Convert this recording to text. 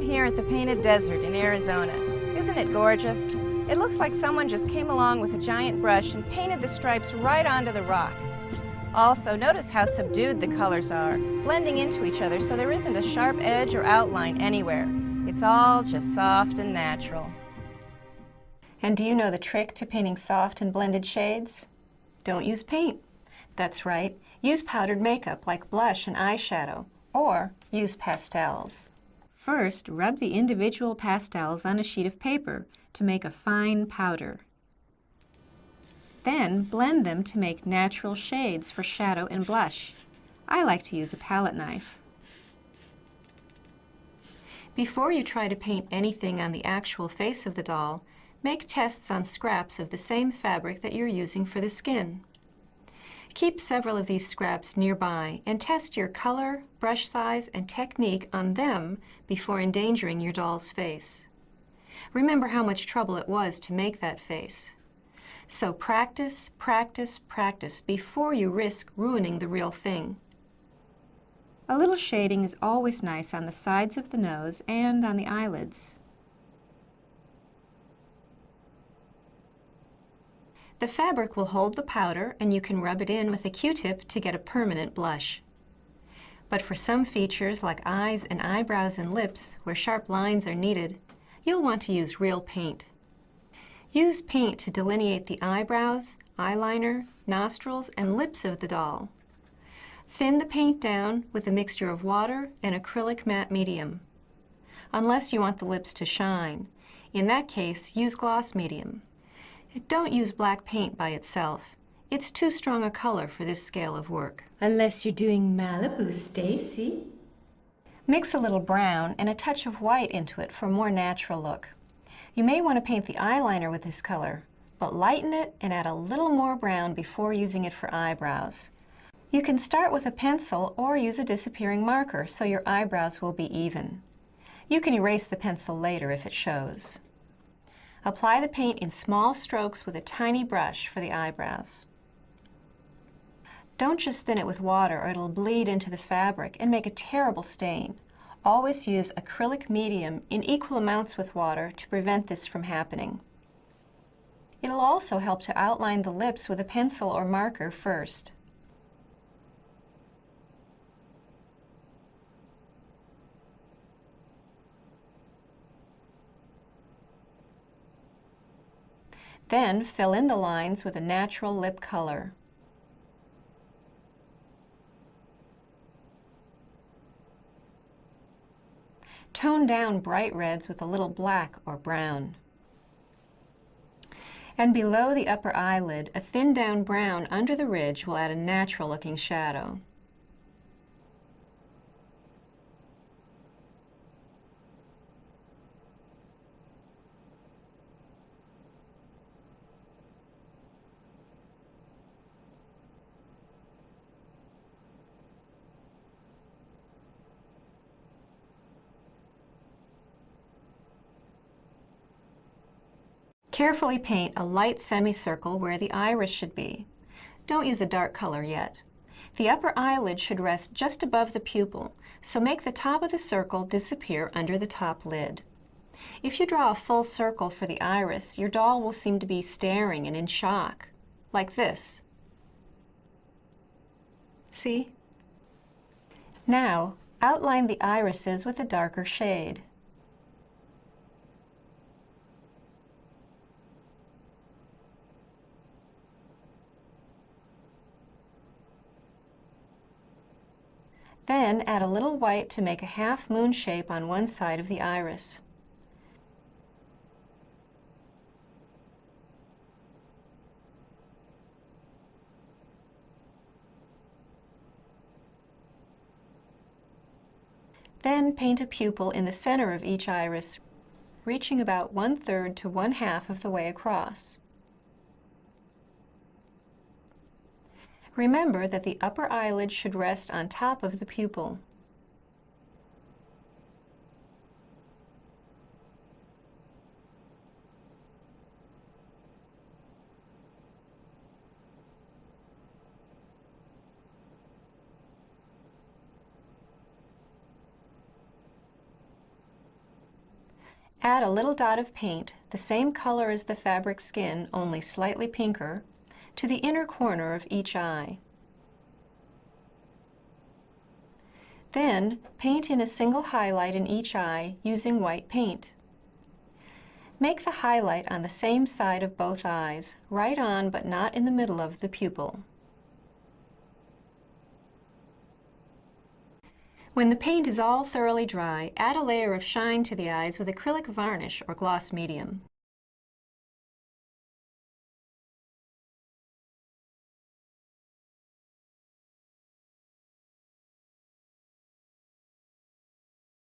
here at the Painted Desert in Arizona. Isn't it gorgeous? It looks like someone just came along with a giant brush and painted the stripes right onto the rock. Also, notice how subdued the colors are, blending into each other so there isn't a sharp edge or outline anywhere. It's all just soft and natural. And do you know the trick to painting soft and blended shades? Don't use paint. That's right, use powdered makeup like blush and eyeshadow, or use pastels. First, rub the individual pastels on a sheet of paper to make a fine powder. Then blend them to make natural shades for shadow and blush. I like to use a palette knife. Before you try to paint anything on the actual face of the doll, make tests on scraps of the same fabric that you're using for the skin. Keep several of these scraps nearby and test your color, brush size, and technique on them before endangering your doll's face. Remember how much trouble it was to make that face. So practice, practice, practice before you risk ruining the real thing. A little shading is always nice on the sides of the nose and on the eyelids. The fabric will hold the powder and you can rub it in with a Q-tip to get a permanent blush. But for some features like eyes and eyebrows and lips, where sharp lines are needed, you'll want to use real paint. Use paint to delineate the eyebrows, eyeliner, nostrils, and lips of the doll. Thin the paint down with a mixture of water and acrylic matte medium. Unless you want the lips to shine. In that case, use gloss medium. Don't use black paint by itself. It's too strong a color for this scale of work. Unless you're doing Malibu, Stacy. Mix a little brown and a touch of white into it for a more natural look. You may want to paint the eyeliner with this color, but lighten it and add a little more brown before using it for eyebrows. You can start with a pencil or use a disappearing marker so your eyebrows will be even. You can erase the pencil later if it shows. Apply the paint in small strokes with a tiny brush for the eyebrows. Don't just thin it with water or it'll bleed into the fabric and make a terrible stain. Always use acrylic medium in equal amounts with water to prevent this from happening. It'll also help to outline the lips with a pencil or marker first. Then fill in the lines with a natural lip color. Tone down bright reds with a little black or brown. And below the upper eyelid, a thin down brown under the ridge will add a natural looking shadow. Carefully paint a light semicircle where the iris should be. Don't use a dark color yet. The upper eyelid should rest just above the pupil, so make the top of the circle disappear under the top lid. If you draw a full circle for the iris, your doll will seem to be staring and in shock, like this. See? Now, outline the irises with a darker shade. Then add a little white to make a half moon shape on one side of the iris. Then paint a pupil in the center of each iris, reaching about 1/3 to 1/2 of the way across. Remember that the upper eyelid should rest on top of the pupil. Add a little dot of paint, the same color as the fabric skin, only slightly pinker, to the inner corner of each eye. Then, paint in a single highlight in each eye using white paint. Make the highlight on the same side of both eyes, right on but not in the middle of the pupil. When the paint is all thoroughly dry, add a layer of shine to the eyes with acrylic varnish or gloss medium.